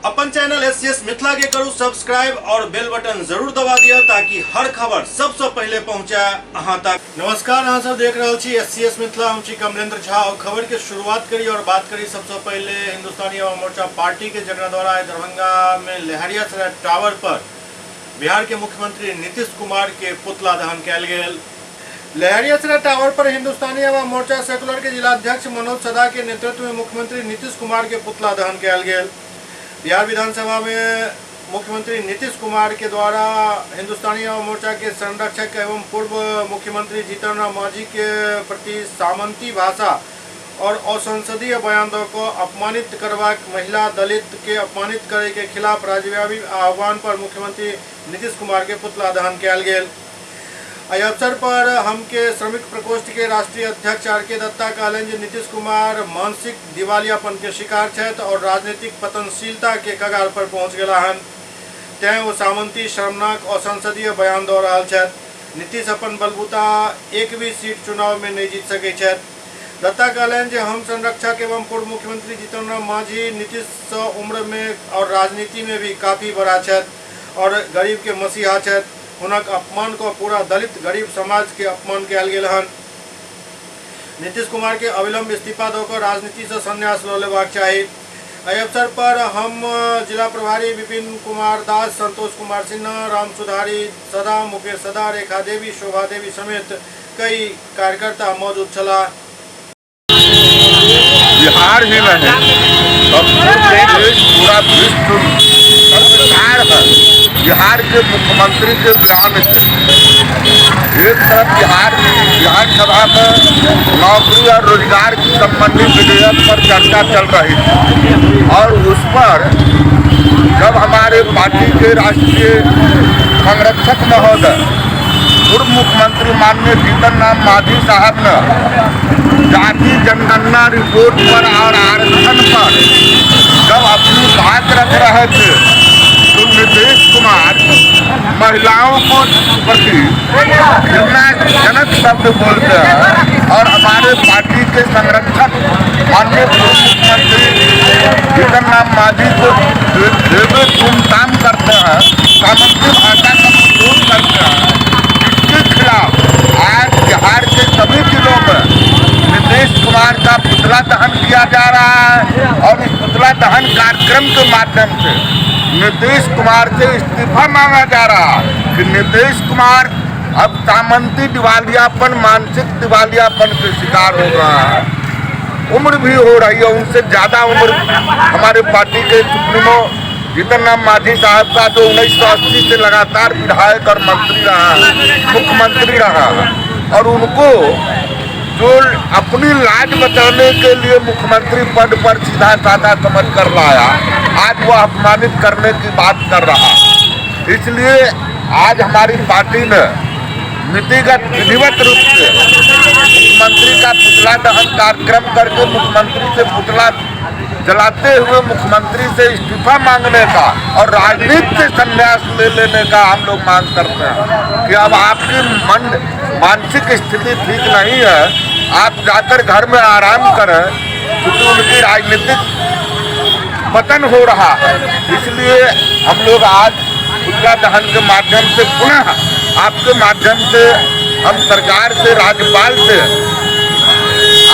अपन channel SCS Mithila के करू subscribe और बेल बटन जरूर दबा दिया ताकि हर खबर सबसे पहले पहुंचा अहां तक। नमस्कार, अहां सब देख रहे छी एससीएस मिथिला। हम छी कमलेंद्र झा और खबर के शुरुआत करी और बात करी सबसे पहले हिंदुस्तानी अवाम मोर्चा पार्टी के जगह द्वारा दरभंगा में लहरियासराय टावर पर बिहार के मुख्यमंत्री नीतीश कुमार के पुतला दहन कयल गेल। लहरियासराय टावर पर हिंदुस्तानी अवाम मोर्चा सेकुलर के जिलाध्यक्ष मनोज सदा के नेतृत्व में मुख्यमंत्री नीतीश कुमार के पुतला दहन कयल गेल। बिहार विधानसभा में मुख्यमंत्री नीतीश कुमार के द्वारा हिंदुस्तानी अवाम मोर्चा के संरक्षक एवं पूर्व मुख्यमंत्री जीतन राम मांझी के प्रति सामंती भाषा और असंसदीय बयान को अपमानित करवाक, महिला दलित के अपमानित करे के खिलाफ राज्यव्यापी आह्वान पर मुख्यमंत्री नीतीश कुमार के पुतला दहन कयल गेल। एहि अवसर पर हम के श्रमिक प्रकोष्ठ के राष्ट्रीय अध्यक्ष आर.के. दत्ता कहलन जे नीतीश कुमार मानसिक दिवालियापन के शिकार छथि और राजनीतिक पतनशीलता के कगार पर पहुंच गेला हन। तैं वो सामंती, शर्मनाक और संसदीय बयान दऽ रहल छथि। नीतीश अपन बलबूता एक भी सीट चुनाव में नहीं जीत सकै छथि। दत्ता कहलन जे हम संरक्षक एवं पूर्व मुख्यमंत्री जीतन राम मांझी नीतीश सँ उम्र में और राजनीति में भी काफी बड़ा छथि और गरीब के मसीहा छथि। हुनक अपमान को पूरा दलित गरीब समाज के अपमान कयल गेल हन। नीतीश कुमार के अविलंब इस्तीफा देकर राजनीति से संन्यास लऽ लेबाक चाही। एहि अवसर पर हम जिला प्रभारी विपिन कुमार दास, संतोष कुमार सिन्हा, राम सुधारी सदा, मुकेश सदा, रेखा देवी, शोभा देवी समेत कई कार्यकर्ता मौजूद छलाह। बिहार ही नहीं पूरा विश्व संस्कार है बिहार के मुख्यमंत्री के बयान से। एक तरफ विधानसभा में नौकरी और रोजगार की संबंधी विधेयक पर चर्चा चल रही थी और उस पर जब हमारे पार्टी के राष्ट्रीय संरक्षक महोदय पूर्व मुख्यमंत्री माननीय जीतन राम मांझी साहब ने जाति जनगणना रिपोर्ट पर और आरक्षण पर जब अपनी बात रख रहे थे तो नीतीश कुमार महिलाओं को प्रति घृणाजनक शब्द बोलते हैं और हमारे पार्टी के संरक्षक माननीय पूर्व मुख्यमंत्री जीतन राम मांझी को देवे धूमधाम करते हैं, सामंती भाषा का प्रयोग करते हैं। इसके खिलाफ आज बिहार के सभी जिलों में नीतीश कुमार का पुतला दहन किया जा रहा है और इस पुतला दहन कार्यक्रम के माध्यम से नीतीश कुमार से इस्तीफा मांगा जा रहा है कि नीतीश कुमार अब सामंती दिवालियापन, मानसिक दिवालियापन के शिकार हो रहा है। उम्र भी हो रही है, उनसे ज़्यादा उम्र हमारे पार्टी के सुप्रीमो जीतन राम मांझी साहब का जो 1980 से लगातार विधायक और मंत्री रहा है, मुख्यमंत्री रहा है और उनको जो अपनी लाज बचाने के लिए मुख्यमंत्री पद पर सीधा साधा समझ कर लाया, आज वो अपमानित करने की बात कर रहा। इसलिए आज हमारी पार्टी ने नीतिगत विधिवत रूप से मुख्यमंत्री का पुतला दहन कार्यक्रम करके मुख्यमंत्री से पुतला जलाते हुए मुख्यमंत्री से इस्तीफा मांगने का और राजनीति से संन्यास ले लेने का हम लोग मांग करते हैं कि अब आपकी मानसिक स्थिति ठीक नहीं है, आप जाकर घर में आराम करें क्योंकि उनकी राजनीतिक पतन हो रहा है। इसलिए हम लोग आज पुतला दहन के माध्यम से पुनः आपके माध्यम से हम सरकार से, राज्यपाल से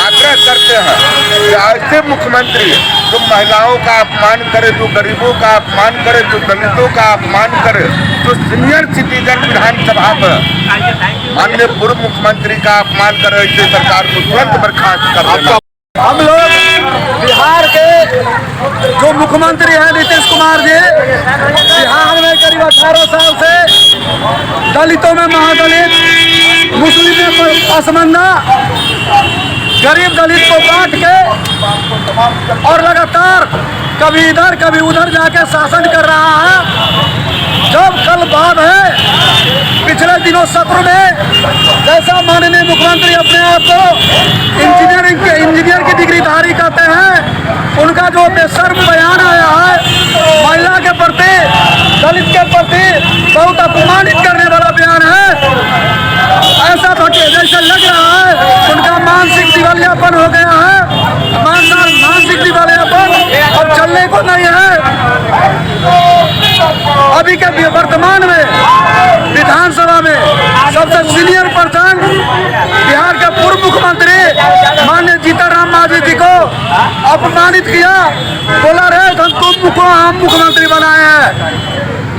आग्रह करते हैं कि ऐसे मुख्यमंत्री जो महिलाओं का अपमान करे, जो गरीबों का अपमान करे, जो दलितों का अपमान करे, जो सीनियर सिटीजन विधानसभा में माननीय पूर्व मुख्यमंत्री का अपमान करे, ऐसे सरकार को तुरंत बर्खास्त कर देना। हम लोग बिहार के जो मुख्यमंत्री हैं नीतीश कुमार जी, बिहार में करीब 18 साल से दलितों में महादलित, मुस्लिम में असमंदा, गरीब दलित को बांट के और लगातार कभी इधर कभी उधर जाके शासन कर रहा है। जब कल बात है पिछले दिनों सत्र में जैसा माननीय मुख्यमंत्री अपने आप को इंजीनियर की डिग्रीधारी कहते हैं, उनका जो बेशर्म बयान आया है महिला के प्रति, दलित के प्रति बहुत अपमानित करने वाला बयान है, ऐसा जैसे लग रहा है उनका मानसिक दिवालियापन हो गया है। मानसिक दिवालियापन अब चलने को नहीं है। अभी के वर्तमान में विधानसभा में सबसे सीनियर पर्सन बिहार के पूर्व मुख्यमंत्री माननीय जीतनराम मांझी जी को अपमानित किया। बोला रहे तुमको हम मुख्यमंत्री बनाए हैं।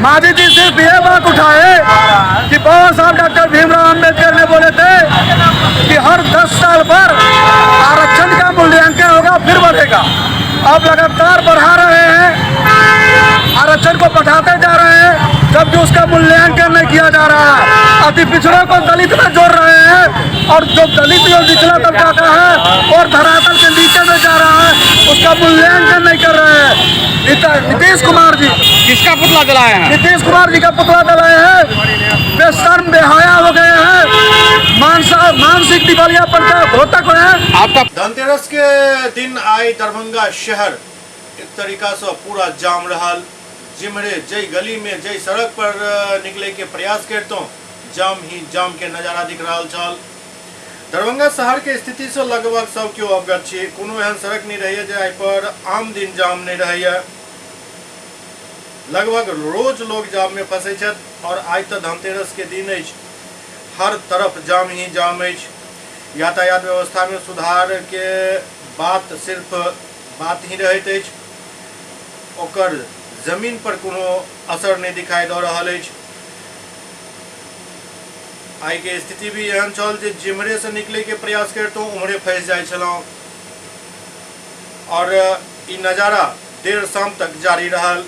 मांझी जी सिर्फ ये बात उठाए कि बाबा साहब डॉक्टर भीमराव अंबेडकर ने बोले थे कि हर 10 साल पर आरक्षण का मूल्यांकन होगा फिर बढ़ेगा। अब लगातार बढ़ा रहे हैं, आरक्षण को बढ़ाते जा रहे हैं, जबकि उसका मूल्यांकन नहीं किया जा रहा है। अति पिछड़ों को दलित में जोड़ रहे हैं और जो दलित जो निचला तबका का है और धरातल के नीचे में जा रहा है उसका मूल्यांकन नहीं कर रहे हैं। नीतीश कुमार जी किसका पुतला जलाए हैं? नीतीश कुमार जी का पुतला जलाए हैं। बेशर्म बेहया हो गए हैं, मानसिक दिवालियापन का घोतक है। आपका धनतेरस के दिन आई दरभंगा शहर एक तरीका से पूरा जाम रहल। जिम्हरे जय गली में जय सड़क पर निकले के प्रयास करतों जाम ही जाम के नजारा दिख रहा छल। दरभंगा शहर के स्थिति से लगभग सब क्यों अवगत छी। कोनो एहन सड़क नहीं रही जाय पर आम दिन जाम नहीं रही है। लगभग रोज लोग जाम में फंसे छथि और आज तो धनतेरस के दिन अछि, हर तरफ जाम ही जाम अछि। यातायात व्यवस्था में सुधार के बात सिर्फ बात ही रहैत अछि, ओकर जमीन पर कोनो असर नहीं दिखाई दे रहा है। आई के स्थिति भी एहन चल जे जिम्हरे से निकले के प्रयास करतों उम्हरे फंस जाय छलौं और ई नजारा देर शाम तक जारी रहल।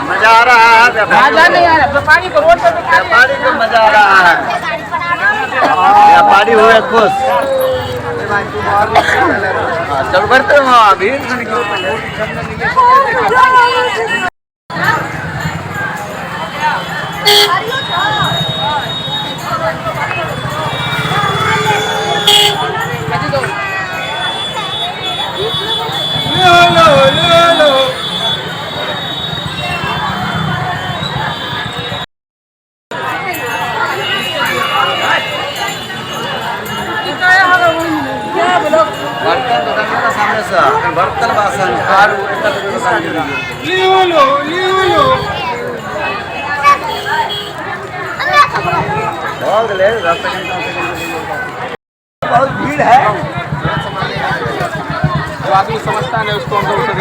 मजा आ रहा है, मजा नहीं आ रहा, व्यापारी को रोड पर व्यापारी को मजा आ रहा है, व्यापारी हुए खुश। चल बढ़ते हो अभी बर्तन दुकान सामने से बर्तन बासन बहुत भीड़ है। जो आदमी समझता है उसको हम लोग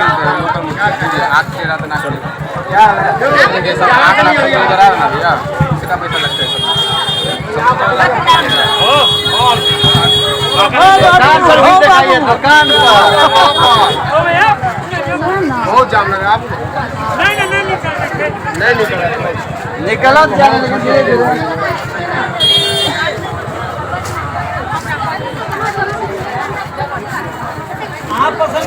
आग के रात ना करें क्या है जैसा आग ना करा ना भैया कितना पैसा लगता है दुकान बहुत जाम लगा आप नहीं निकला जाने लगे धीरे धीरे। आप पसंद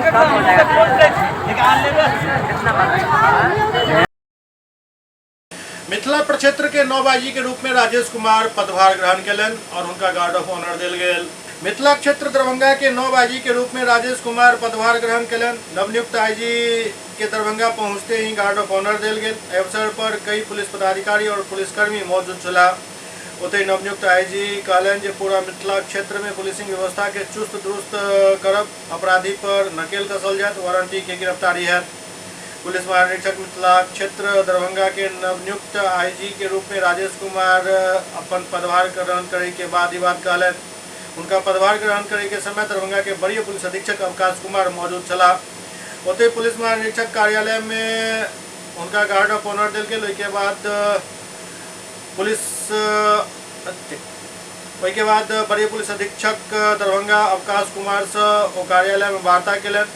मिथिला प्रक्षेत्र के नौबाजी के रूप में राजेश कुमार पदभार ग्रहण कलन और उनका गार्ड ऑफ ऑनर दिल गेल। मिथिला क्षेत्र दरभंगा के नौबाजी के रूप में राजेश कुमार पदभार ग्रहण कलन। नवनियुक्त आईजी के दरभंगा पहुंचते ही गार्ड ऑफ ऑनर दिल गेल। अवसर पर कई पुलिस पदाधिकारी और पुलिसकर्मी मौजूद छला। ओतहि नवनियुक्त आईजी कहलन जे पूरा मिथिला क्षेत्र में पुलिसिंग व्यवस्था के चुस्त दुरुस्त करब, अपराधी पर नकेल कसल जायत, वारंटी के गिरफ्तारी है। पुलिस महानिरीक्षक मिथिला क्षेत्र दरभंगा के नवनियुक्त आईजी के रूप में राजेश कुमार अपन पदभार ग्रहण करे के बाद ही बात कहलन। उनका पदभार ग्रहण करे के समय दरभंगा के वरीय पुलिस अधीक्षक अवकाश कुमार मौजूद चला। ओतहि पुलिस महानिरीक्षक कार्यालय में उनका गार्ड ऑफ ऑनर दिल गेल। ओहि के बाद वरीय पुलिस अधीक्षक दरभंगा अवकाश कुमार से कार्यालय में वार्ता कलन।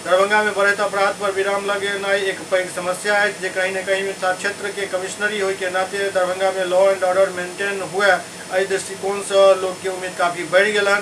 दरभंगा में बढ़त अपराध पर विराम लगेनाई एक पैघ समस्या है जे कहीं न कहीं मिथिला क्षेत्र के कमिश्नरी होय के नाते दरभंगा में लॉ एंड ऑर्डर मेंटेन हुए। एहि दृष्टिकोण से लोग के उम्मीद काफी बढ़ गलन।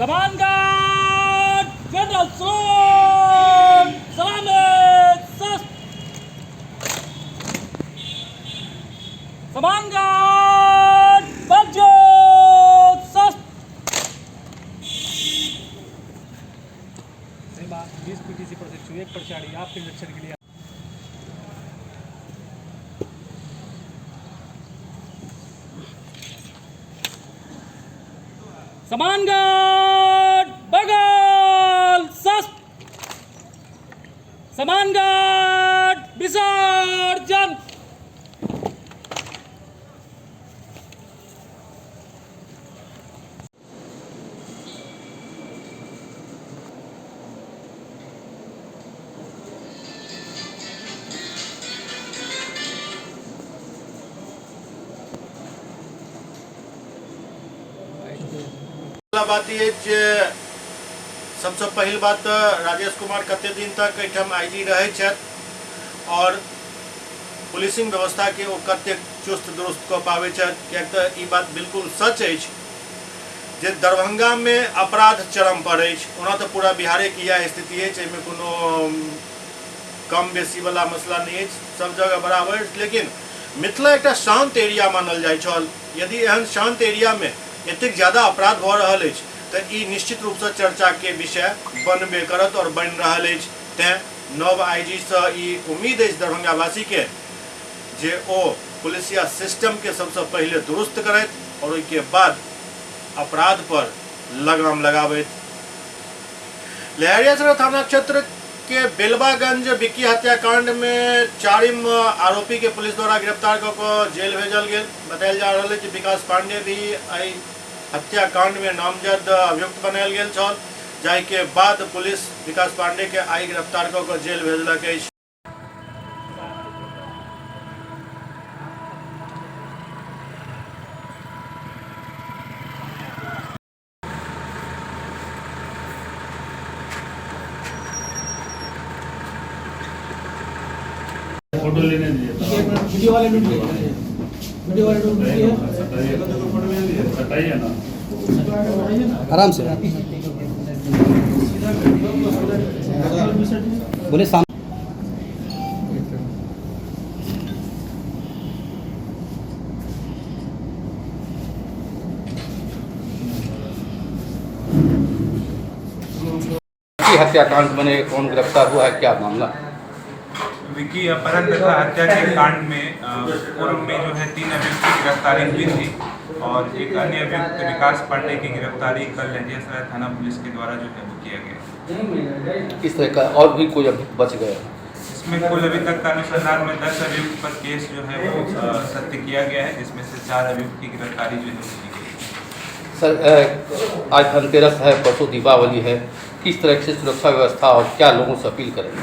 Saman Guard, General Salute, Salamat, Sus. Saman Guard, Bagjot, Sus. 20 PTC project 1 प्रचारी आपके निरीक्षण के लिए Saman Guard, Bagal, Sus. Saman Guard, Visarjan. बात ये जे सबसे पहल बात राजेश कुमार कते दिन तक एठम आईजी रहे छथि और पुलिसिंग व्यवस्था के ओ कते चुस्त दुरुस्त कऽ पाबै छथि, कियाक तऽ ई बात बिल्कुल सच अछि जे दरभंगा में अपराध चरम पर अछि। ओना तऽ पूरा बिहारे के इएह स्थिति अछि, एहिमे कोनो कम बेसी वाला मसला नहीं अछि, सब जगह बराबर अछि। लेकिन मिथिला एकटा शांत एरिया मानल जाइ छल। यदि एहन शांत एरिया में एतेक ज्यादा अपराध भऽ रहल अछि तऽ ई निश्चित रूप से चर्चा के विषय बनबे करत और बन रहल अछि। तें नव आईजी से ई उम्मीद अछि दरभंगा वासी के जे ओ पुलिसिया सिस्टम के सबसे पहले दुरुस्त करैत और ओइके बाद अपराध पर लगाम लगाबैत। लहरियासराय थाना क्षेत्र के बेलवागंज विक्की हत्याकांड में 4म आरोपी के पुलिस द्वारा गिरफ्तार कऽ जेल भेजल गेल। बतायल जा रहल है कि विकास पांडे भी एहि हत्याकांड में नामजद अभियुक्त बनायल गेल छल, जाहि के बाद पुलिस विकास पांडे के आई गिरफ्तार कऽ जेल भेजलक अछि। फोटो लेने दीजिए, वीडियो वाले मिनट वीडियो वाले हटाइए ना, आराम से बोले सामने हत्याकांड बने, कौन गिरफ्तार हुआ है, क्या मामला? विक्की अपहरण तथा हत्या के कांड में पूर्व में जो है 3 अभियुक्त की गिरफ्तारी हुई थी और एक अन्य अभियुक्त विकास पांडे की गिरफ्तारी कल लहरियासराय थाना पुलिस के द्वारा जो है वो किया गया। इस तरह का और भी कोई अभियुक्त बच गए? इसमें कुल अभी तक का अनुसंधान में 10 अभियुक्त पर केस जो है वो सत्य किया गया है, जिसमें से 4 अभियुक्त की गिरफ्तारी जो है की गई। सर, आज धनतेरस है, परसों दीपावली है, किस तरह से सुरक्षा व्यवस्था और क्या लोगों से अपील करेंगे?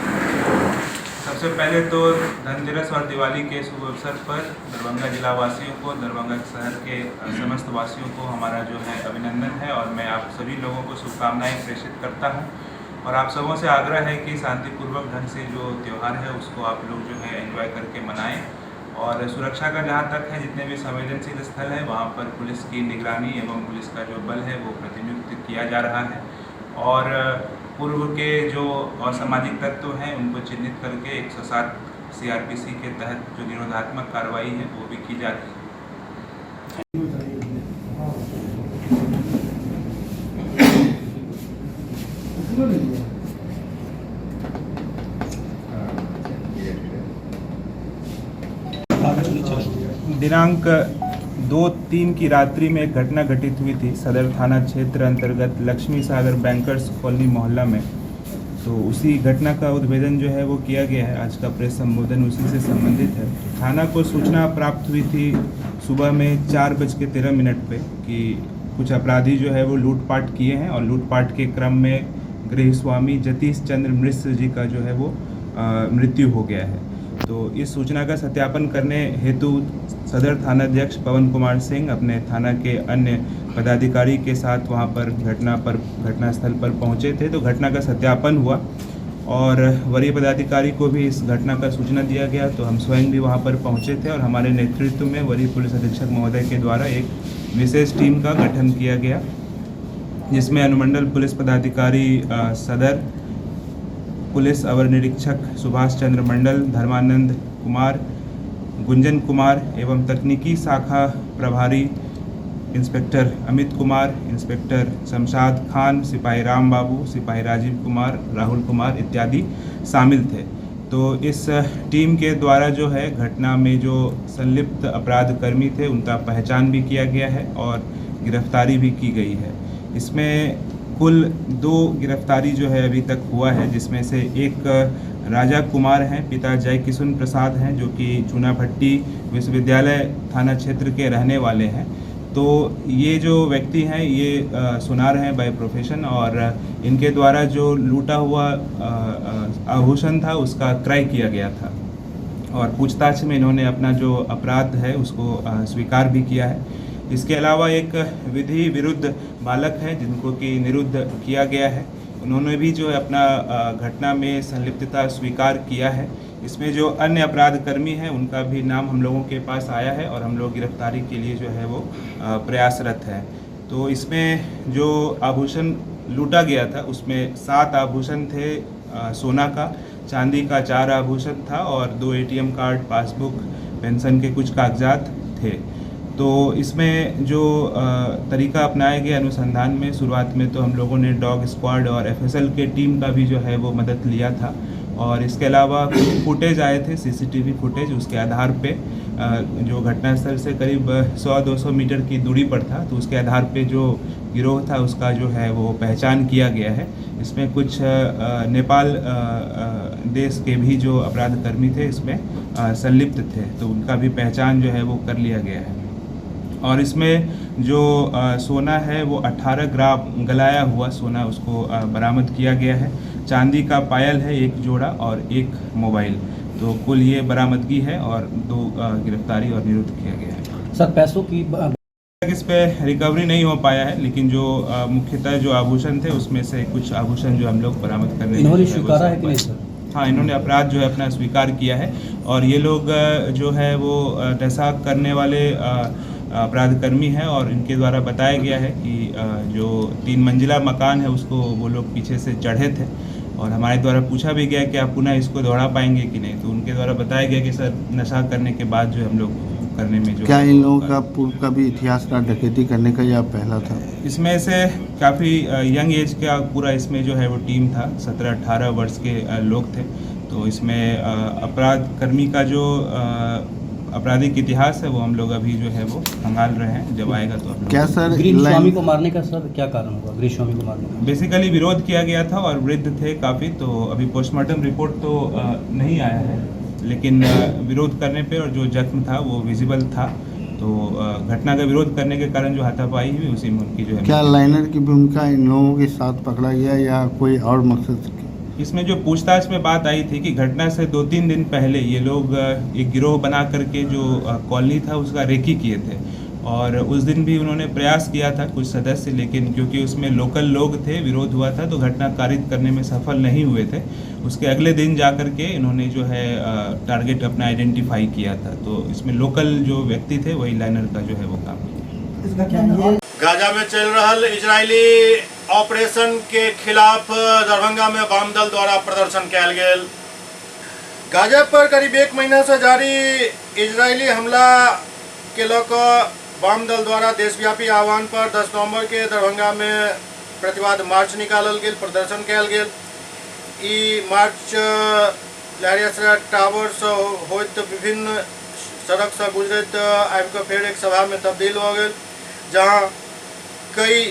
सबसे पहले तो धनतेरस और दिवाली के शुभ अवसर पर दरभंगा जिला वासियों को, दरभंगा शहर के समस्त वासियों को हमारा जो है अभिनंदन है और मैं आप सभी लोगों को शुभकामनाएं प्रेषित करता हूं और आप सबों से आग्रह है कि शांतिपूर्वक ढंग से जो त्यौहार है उसको आप लोग जो है एंजॉय करके मनाएं। और सुरक्षा का जहाँ तक है, जितने भी संवेदनशील स्थल है वहाँ पर पुलिस की निगरानी एवं पुलिस का जो बल है वो प्रतिनियुक्त किया जा रहा है और पूर्व के जो असामाजिक तत्व हैं उनको चिन्हित करके 107 CRPC के तहत जो निरोधात्मक कार्रवाई है वो भी की जा रही है। दिनांक 2-3 की रात्रि में एक घटना घटित हुई थी सदर थाना क्षेत्र अंतर्गत लक्ष्मी सागर बैंकर्स कॉलोनी मोहल्ला में। तो उसी घटना का उद्भेदन जो है वो किया गया है। आज का प्रेस संबोधन उसी से संबंधित है। थाना को सूचना प्राप्त हुई थी सुबह में 4:13 पे कि कुछ अपराधी जो है वो लूटपाट किए हैं और लूटपाट के क्रम में गृहस्वामी जतीश चंद्र मिश्र जी का जो है वो मृत्यु हो गया है। तो इस सूचना का सत्यापन करने हेतु सदर थानाध्यक्ष पवन कुमार सिंह अपने थाना के अन्य पदाधिकारी के साथ वहां पर घटनास्थल पर पहुंचे थे। तो घटना का सत्यापन हुआ और वरीय पदाधिकारी को भी इस घटना का सूचना दिया गया। तो हम स्वयं भी वहां पर पहुंचे थे और हमारे नेतृत्व में वरीय पुलिस अधीक्षक महोदय के द्वारा एक विशेष टीम का गठन किया गया जिसमें अनुमंडल पुलिस पदाधिकारी सदर, पुलिस अवर निरीक्षक सुभाष चंद्र मंडल, धर्मानंद कुमार, गुंजन कुमार एवं तकनीकी शाखा प्रभारी इंस्पेक्टर अमित कुमार, इंस्पेक्टर शमशाद खान, सिपाही राम बाबू, सिपाही राजीव कुमार, राहुल कुमार इत्यादि शामिल थे। तो इस टीम के द्वारा जो है घटना में जो संलिप्त अपराध कर्मी थे उनका पहचान भी किया गया है और गिरफ्तारी भी की गई है। इसमें कुल 2 गिरफ्तारी जो है अभी तक हुआ है, जिसमें से एक राजा कुमार हैं, पिता जय किशुन प्रसाद हैं, जो कि चूनाभट्टी विश्वविद्यालय थाना क्षेत्र के रहने वाले हैं। तो ये जो व्यक्ति हैं ये सुनार हैं बाय प्रोफेशन और इनके द्वारा जो लूटा हुआ आभूषण था उसका क्रय किया गया था और पूछताछ में इन्होंने अपना जो अपराध है उसको स्वीकार भी किया है। इसके अलावा एक विधि विरुद्ध बालक है जिनको कि निरुद्ध किया गया है, उन्होंने भी जो है अपना घटना में संलिप्तता स्वीकार किया है। इसमें जो अन्य अपराध कर्मी हैं उनका भी नाम हम लोगों के पास आया है और हम लोग गिरफ्तारी के लिए जो है वो प्रयासरत हैं। तो इसमें जो आभूषण लूटा गया था उसमें 7 आभूषण थे सोना का, चांदी का 4 आभूषण था और 2 ATM कार्ड, पासबुक, पेंशन के कुछ कागजात थे। तो इसमें जो तरीका अपनाया गया अनुसंधान में, शुरुआत में तो हम लोगों ने डॉग स्क्वाड और FSL के टीम का भी जो है वो मदद लिया था और इसके अलावा फुटेज आए थे, CCTV फुटेज, उसके आधार पे जो घटनास्थल से करीब 100-200 मीटर की दूरी पर था, तो उसके आधार पे जो गिरोह था उसका जो है वो पहचान किया गया है। इसमें कुछ नेपाल देश के भी जो अपराध कर्मी थे इसमें संलिप्त थे, तो उनका भी पहचान जो है वो कर लिया गया है। और इसमें जो सोना है वो 18 ग्राम गलाया हुआ सोना उसको बरामद किया गया है। चांदी का पायल है 1 जोड़ा और 1 मोबाइल। तो कुल ये बरामदगी है और 2 गिरफ्तारी और निरुद्ध किया गया है। सर पैसों की इस पे रिकवरी नहीं हो पाया है, लेकिन जो मुख्यतः जो आभूषण थे उसमें से कुछ आभूषण जो हम लोग बरामद करने इन्होंने स्वीकारा है कि नहीं सर? हाँ, इन्होंने अपराध जो है अपना स्वीकार किया है और ये लोग जो है वो नशा करने वाले अपराध कर्मी हैं और इनके द्वारा बताया गया है कि जो 3 मंजिला मकान है उसको वो लोग पीछे से चढ़े थे और हमारे द्वारा पूछा भी गया कि आप पुनः इसको दोहरा पाएंगे कि नहीं, तो उनके द्वारा बताया गया कि सर नशा करने के बाद जो हम लोग करने में जो क्या इन लोगों का पूर्व का भी इतिहास रहा डकैती करने का या पहला था? इसमें से काफ़ी यंग एज का पूरा इसमें जो है वो टीम था, 17-18 वर्ष के लोग थे। तो इसमें अपराध कर्मी का जो आपराधिक इतिहास है वो हम लोग अभी जो है वो खंगाल रहे हैं, जब आएगा तो आप क्या सर गृहस्वामी को मारने का सर क्या कारण होगा? गृहस्वामी को मारने का बेसिकली विरोध किया गया था और वृद्ध थे काफ़ी, तो अभी पोस्टमार्टम रिपोर्ट तो नहीं आया है, लेकिन विरोध करने पे और जो जख्म था वो विजिबल था, तो घटना का विरोध करने के कारण जो हाथापाई हुई उसी में उनकी जो है। क्या लाइनर की भूमिका इन लोगों के साथ पकड़ा गया या कोई और मकसद? इसमें जो पूछताछ में बात आई थी कि घटना से 2-3 दिन पहले ये लोग एक गिरोह बना करके जो कॉलोनी था उसका रेकी किए थे और उस दिन भी उन्होंने प्रयास किया था कुछ सदस्य, लेकिन क्योंकि उसमें लोकल लोग थे, विरोध हुआ था, तो घटना कारित करने में सफल नहीं हुए थे। उसके अगले दिन जा कर के इन्होंने जो है टारगेट अपना आइडेंटिफाई किया था, तो इसमें लोकल जो व्यक्ति थे वही लाइनर का जो है वो काम किया। गाजा में चल रहा इजरायली ऑपरेशन के खिलाफ दरभंगा में वाम दल द्वारा प्रदर्शन किया गया। गाजा पर करीब 1 महीना से जारी इजरायली हमला के लेकर वाम दल द्वारा देशव्यापी आह्वान पर 10 नवंबर के दरभंगा में प्रतिवाद मार्च निकालल गेल, प्रदर्शन किया गेल। ई मार्च लहरिया टावर से होइत विभिन्न सड़क से गुजरत आबि के फिर एक सभा में तब्दील हो गए, जहां कई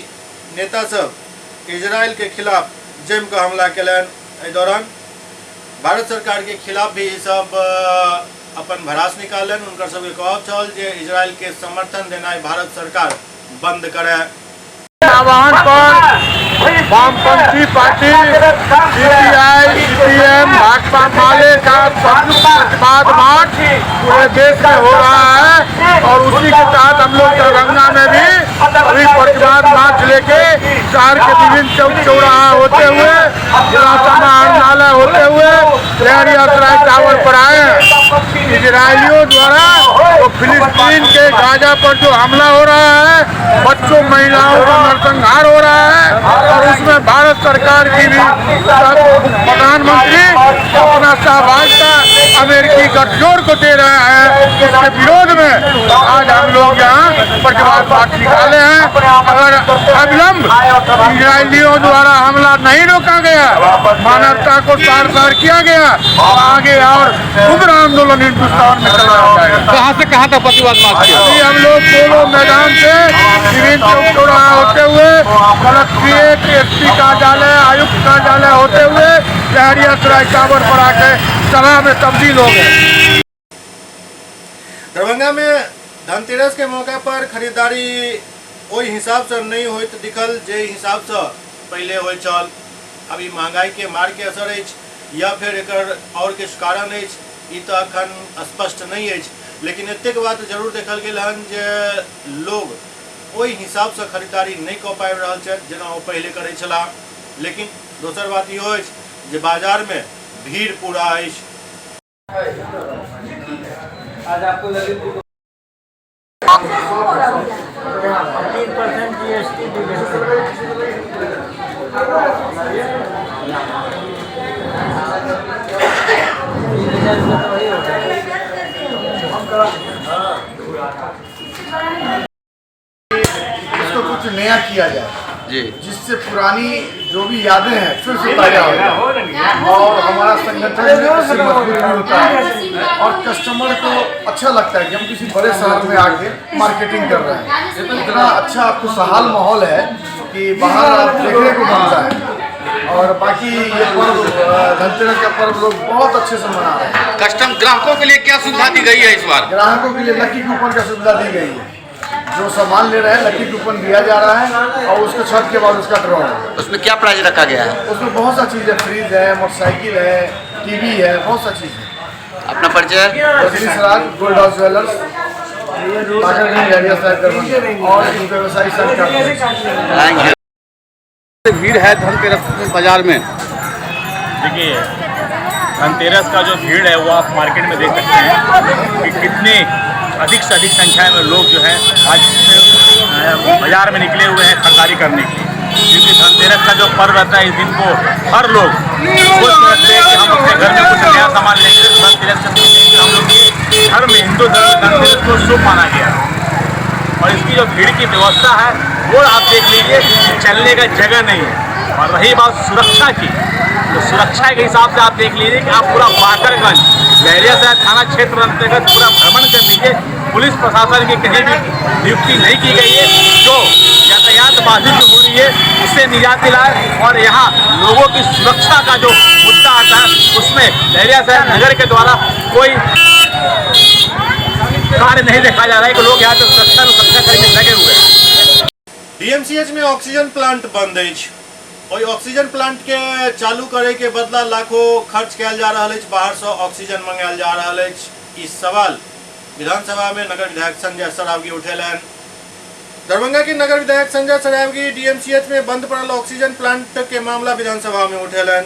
नेता सब इजराइल के खिलाफ जम के हमला कलन। एहि दौरान भारत सरकार के खिलाफ भी सब अपन भड़ास निकालन। उनकर सबके कहब छल जे इजराइल के समर्थन देनाइ भारत सरकार बंद करे। आह्वान पर वामपंथी पार्टी CPI, CPM, भाजपा माले का संयुक्त प्रतिवाद मार्च पूरे देश में हो रहा है और उसी के तहत हम लोग दरभंगा में भी अभी प्रतिवाद बाद लेके शहर के विभिन्न चौक चौराहा होते हुए जिला समाहरणालय होते हुए लहरिया सराय टावर पर आए हैं। इजरायलियों द्वारा तो फिलिस्तीन के गाजा पर जो हमला हो रहा है, बच्चों महिलाओं का नरसंहार हो रहा है और उसमें भारत सरकार की भी प्रधानमंत्री अपना सहभागिता अमेरिकी गठजोड़ को दे रहे हैं। इसके विरोध में आज हम लोग यहाँ प्रतिवाद मार्च निकाले हैं। अगर अविलंब इजरायलियों द्वारा हमला नहीं रोका गया, मानवता को सार सार किया गया, आगे और उग्र आंदोलन हिंदुस्तान में चलाया जाएगा। कहाँ से कहाँ तक प्रतिवाद मार्च किया? अभी हम लोग पोलो मैदान से विभिन्न चौक चौराहा होते हुए कलेक्ट्रेट, एसपी कार्यालय, आयुक्त कार्यालय होते हुए लहरिया सराय टावर पर आके सभा में तब्दील हो गए। दरभंगा में धनतेरस के मौका पर खरीदारी ओहि हिसाब से नहीं होइत दिखल जे हिसाब से पहले हो चल। अभी महंगाई के मार के असर अछि या फिर एकर और किछु कारण अछि, ई तो अखन स्पष्ट नहीं अछि, लेकिन एतेक बात जरूर देखल गेल हन जे लोग ओहि हिसाब से खरीदारी नहीं कऽ पाबि रहल छथि जेना ओ पहले करै छलाह। लेकिन दोसर बात इहो अछि जे बाजार में भीड़ पूरा अछि। आज आपको इसको कुछ नया किया जाए जी, जिससे पुरानी जो भी यादें हैं फिर से ताजा हो जाए और हमारा संगठन इससे मजबूत भी होता है और कस्टमर को अच्छा लगता है कि हम किसी बड़े शहर में आके मार्केटिंग कर रहे हैं। इतना अच्छा खुशहाल माहौल है कि बाहर आप देखने को मिलता है। और बाकी ये पर्व धनतेरस का पर्व लोग बहुत अच्छे से मना रहे हैं। कस्टम ग्राहकों के लिए क्या सुविधा दी गई है इस बार? ग्राहकों के लिए लकी कूपन का सुविधा दी गई है। जो सामान ले रहे हैं लकी कूपन दिया जा रहा है और उसके छठ के बाद उसका ड्रॉ है। उसमें क्या प्राइस रखा गया है? उसमें बहुत सा चीज़ है, फ्रिज है, मोटरसाइकिल है, टीवी है, बहुत सा चीज़ है। अपना परिचय? Rajni Saraj, gold house jewellers, और इस व्यवसायी संघ। भीड़ है धनतेरस बाजार में। देखिए, धनतेरस का जो भीड़ है वो आप मार्केट में देख सकते हैं कि कितने अधिक से अधिक संख्या में लोग जो है आज बाजार में निकले हुए हैं खरीदारी करने के लिए। क्योंकि धनतेरस का जो पर्व रहता है इस दिन को हर लोग सोच रखते हैं कि हम अपने घर में कुछ नया सामान लेंगे। धनतेरस से लेंगे हम लोग के घर में हिंदू धर्म में धनतेरस को शुभ माना गया है और इसकी जो भीड़ की व्यवस्था है वो आप देख लीजिए, चलने का जगह नहीं है। और रही बात सुरक्षा की, तो सुरक्षा के हिसाब से आप देख लीजिए कि आप पूरा बाकरगंज लहरिया सराय थाना क्षेत्र अंतर्गत पूरा भ्रमण कर लीजिए। पुलिस प्रशासन की कहीं भी नियुक्ति नहीं की गई है। जो यातायात बाधित हो रही है उससे निजात दिलाए और यहाँ लोगों की सुरक्षा का जो मुद्दा आता है उसमें लहरिया सराय नगर के द्वारा कोई कार्य नहीं देखा जा रहा है कि लोग यहाँ पे सुरक्षा करके लगे हुए हैं। डीएमसीएच में ऑक्सीजन प्लांट बंद अछि। ओहि ऑक्सीजन प्लांट के चालू करे के बदला लाखों खर्च कयल जा रहा है, बाहर से ऑक्सीजन मंगायल जा रहा है। इस सवाल विधानसभा में नगर विधायक संजय सरावगी उठेलन। दरभंगा के नगर विधायक संजय सरावगी डीएमसीएच में बंद पड़ल ऑक्सीजन प्लांट के मामला विधानसभा में उठेलन।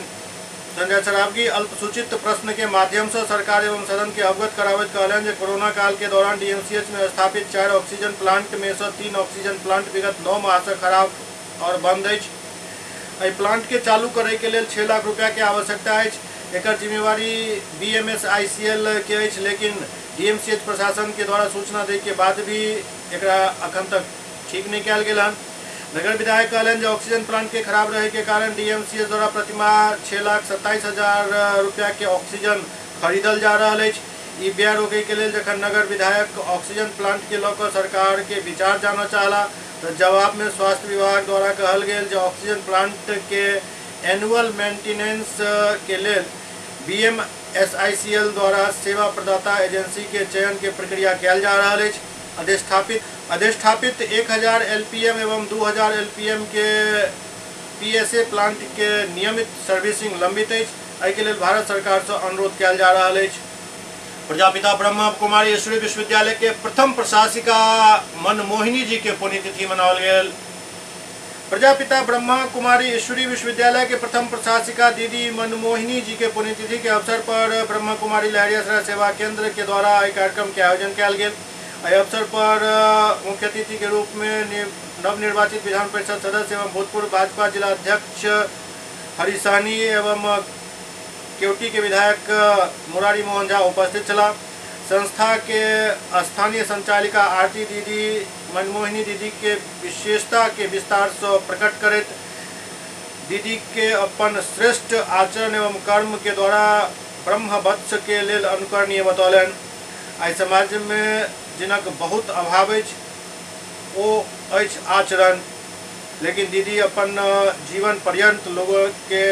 संजय सरावगी अल्पसूचित प्रश्न के माध्यम से सरकार एवं सदन के अवगत करावत कहलन जे कोरोना काल के दौरान डीएमसीएच में स्थापित 4 ऑक्सीजन प्लांट में से 3 ऑक्सीजन प्लांट विगत 9 माह से खराब और बंद अछि। एहि प्लांट के चालू करे के लेल 6 लाख रुपया के आवश्यकता अछि। एकर जिम्मेवारी BMSICL के अछि, लेकिन डीएमसीएच प्रशासन के द्वारा सूचना दे के बाद भी एकरा अखन तक ठीक नहीं कयल गेल हन। नगर विधायक कहलन जे ऑक्सीजन प्लांट के खराब रहे के कारण डीएमसीएच द्वारा प्रतिमाह 6,27,000 रुपया के ऑक्सीजन खरीदल जा रहा है। ई व्यय रोके के लेल जखन नगर विधायक ऑक्सीजन प्लांट के लऽ सरकार के विचार जानना चाहला तो जवाब में स्वास्थ्य विभाग द्वारा कहल गेल जे ऑक्सीजन प्लांट के एनुअल मेंटेनेंस के लेल BMSICL द्वारा सेवा प्रदाता एजेंसी के चयन के प्रक्रिया कयल जा रहा है। अधिष्ठापित 1000 LPM एवं 2000 LPM के PSA प्लांट के नियमित सर्विसिंग लंबित है। एहि के लेल भारत सरकार से अनुरोध कयल जा रहा है। प्रजापिता ब्रह्मा कुमारी ईश्वरी विश्वविद्यालय के प्रथम प्रशासिका मनमोहिनी जी के पुण्यतिथि मनाओल गेल। प्रजापिता ब्रह्मा कुमारी ईश्वरी विश्वविद्यालय के प्रथम प्रशासिका दीदी मनमोहिनी जी के पुण्यतिथि के अवसर पर ब्रह्मा कुमारी लहरियासराय सेवा केंद्र के द्वारा एक कार्यक्रम के आयोजन किया गया। इस अवसर पर मुख्य अतिथि के रूप में नवनिर्वाचित विधान परिषद सदस्य एवं भूतपूर्व भाजपा जिला अध्यक्ष हरि सहनी एवं केवटी के विधायक मुरारी मोहन झा उपस्थित चला। संस्था के स्थानीय संचालिका आरती दीदी मनमोहिनी दीदी के विशेषता के विस्तार से प्रकट करत दीदी के अपन श्रेष्ठ आचरण एवं कर्म के द्वारा ब्रह्म वत्स के लेल अनुकरणीय बतौलन। आई समाज में जिनक बहुत अभाव ओ आचरण, लेकिन दीदी अपन जीवन पर्यंत लोगों के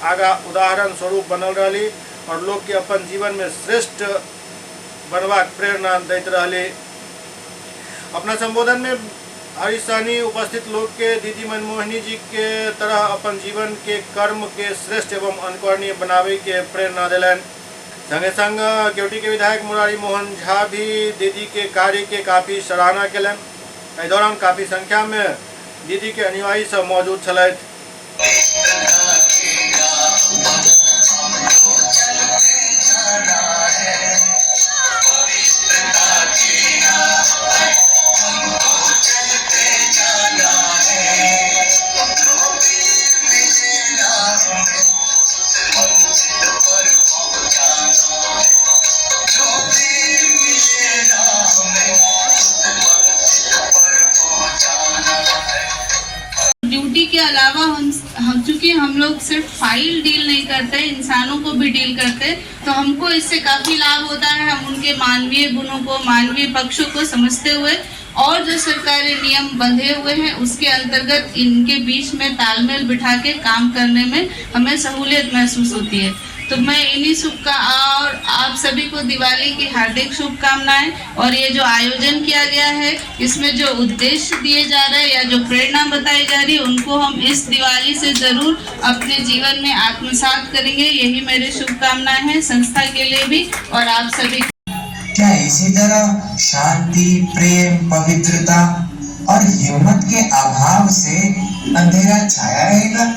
आगा उदाहरण स्वरूप बनल रही और लोग के अपन जीवन में श्रेष्ठ बनवाक प्रेरणा दैत रही। अपना संबोधन में हरि सहनी उपस्थित लोग के दीदी मनमोहिनी जी के तरह अपन जीवन के कर्म के श्रेष्ठ एवं अनुकरणीय बनावे के प्रेरणा दिलन। संगे संग केवटी के विधायक मुरारी मोहन झा भी दीदी के कार्य के काफ़ी सराहना कलन। इस दौरान काफ़ी संख्या में दीदी के अनुयायी सब मौजूद छलैथ। ड्यूटी के अलावा हम चूँकि हम लोग सिर्फ फाइल डील नहीं करते, इंसानों को भी डील करते, तो हमको इससे काफ़ी लाभ होता है। हम उनके मानवीय गुणों को, मानवीय पक्षों को समझते हुए और जो सरकारी नियम बंधे हुए हैं उसके अंतर्गत इनके बीच में तालमेल बिठा के काम करने में हमें सहूलियत महसूस होती है। तो मैं इन्हीं और आप सभी को दिवाली की हार्दिक शुभकामनाएं। और ये जो आयोजन किया गया है इसमें जो उद्देश्य दिए जा रहे हैं या जो प्रेरणा बताई जा रही है उनको हम इस दिवाली से जरूर अपने जीवन में आत्मसात करेंगे। यही मेरी शुभकामनाएं हैं संस्था के लिए भी और आप सभी। क्या इसी तरह शांति, प्रेम, पवित्रता और हिम्मत के अभाव से अंधेरा छाया रहेगा?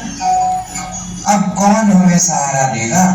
अब कौन हमें सहारा देगा?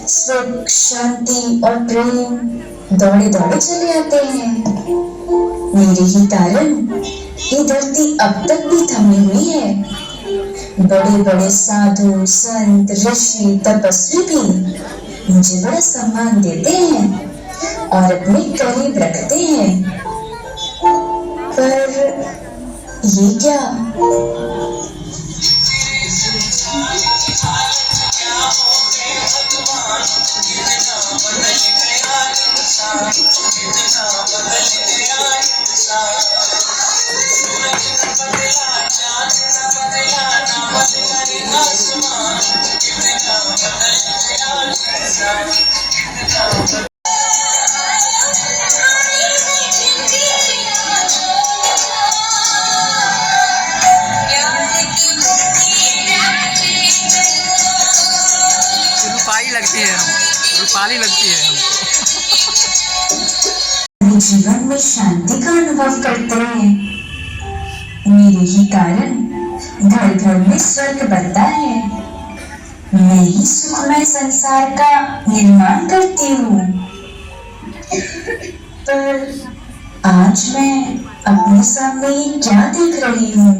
सुख, शांति और प्रेम दौड़े दौड़े चले आते हैं। मेरे ही कारण ये धरती अब तक भी थमी हुई है। बड़े बड़े साधु, संत, ऋषि, तपस्वी भी मुझे बड़ा सम्मान देते हैं और अपने करीब रखते हैं। पर ये क्या? रूपाली लगती है हमको। जीवन में शांति का अनुभव करते हैं। मेरे ही कारण घर घर में स्वर्ग बनता है। मैं ही सुखमय संसार का निर्माण करती हूँ। पर आज मैं अपने सामने ये क्या देख रही हूँ?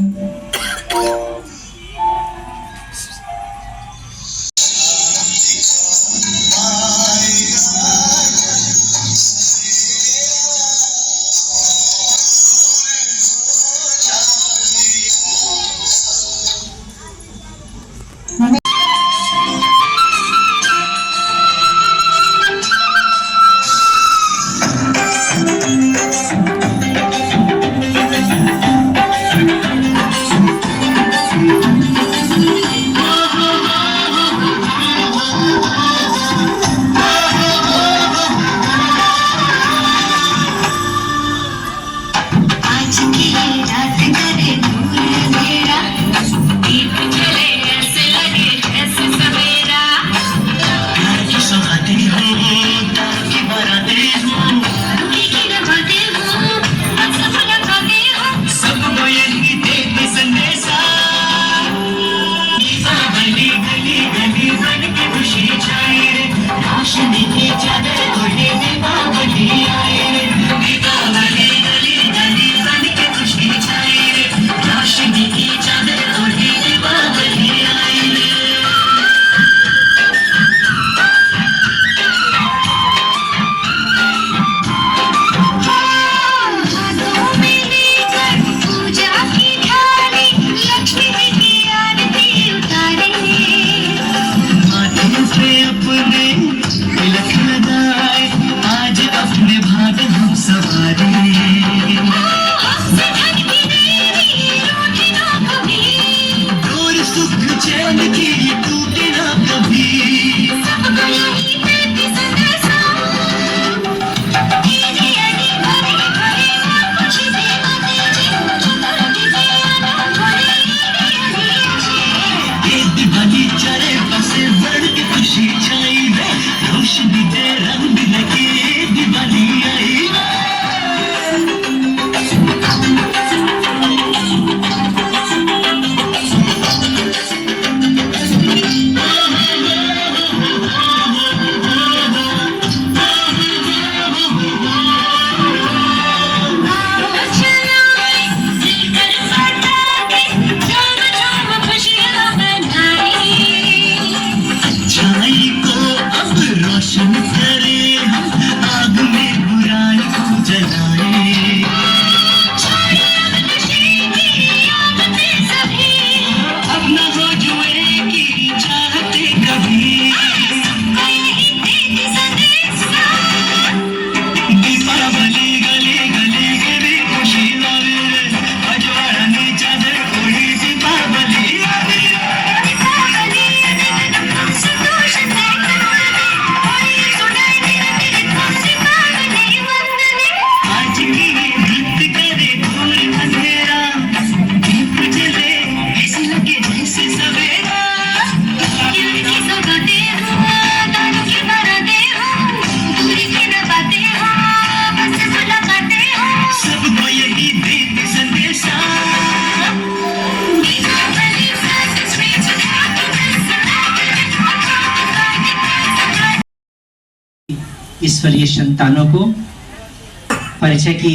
ईश्वरीय संतानों को परिचय की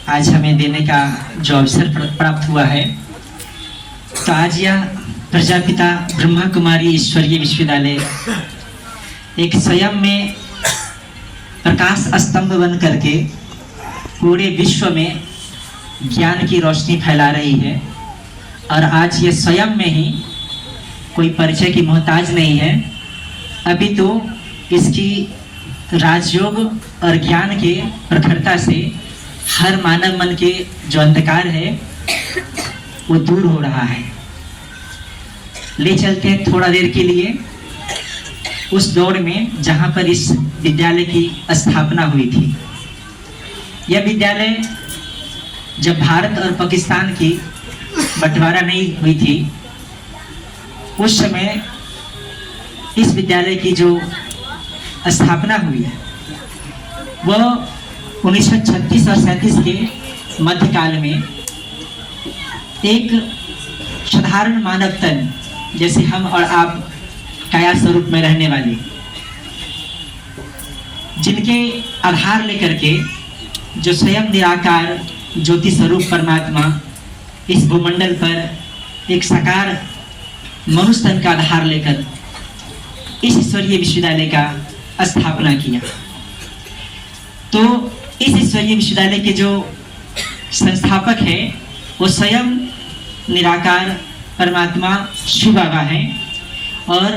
आज हमें देने का जो अवसर प्राप्त हुआ है, तो आज यह प्रजापिता ब्रह्मा कुमारी ईश्वरीय विश्वविद्यालय एक स्वयं में प्रकाश स्तंभ बन करके पूरे विश्व में ज्ञान की रोशनी फैला रही है। और आज ये स्वयं में ही कोई परिचय की मोहताज नहीं है, अभी तो इसकी राजयोग और ज्ञान के प्रखरता से हर मानव मन के जो अंधकार है वो दूर हो रहा है। ले चलते हैं थोड़ा देर के लिए उस दौर में जहां पर इस विद्यालय की स्थापना हुई थी। यह विद्यालय जब भारत और पाकिस्तान की बंटवारा नहीं हुई थी, उस समय इस विद्यालय की जो स्थापना हुई है वह 1936 और 37 के मध्यकाल में एक साधारण मानव तन जैसे हम और आप काया स्वरूप में रहने वाले जिनके आधार लेकर के जो स्वयं निराकार ज्योति स्वरूप परमात्मा इस भूमंडल पर एक साकार मनुष्य तन का आधार लेकर इस ईश्वरीय विश्वविद्यालय का स्थापना किया। तो इस ईश्वरीय विश्वविद्यालय के जो संस्थापक है वो स्वयं निराकार परमात्मा शिव बाबा हैं और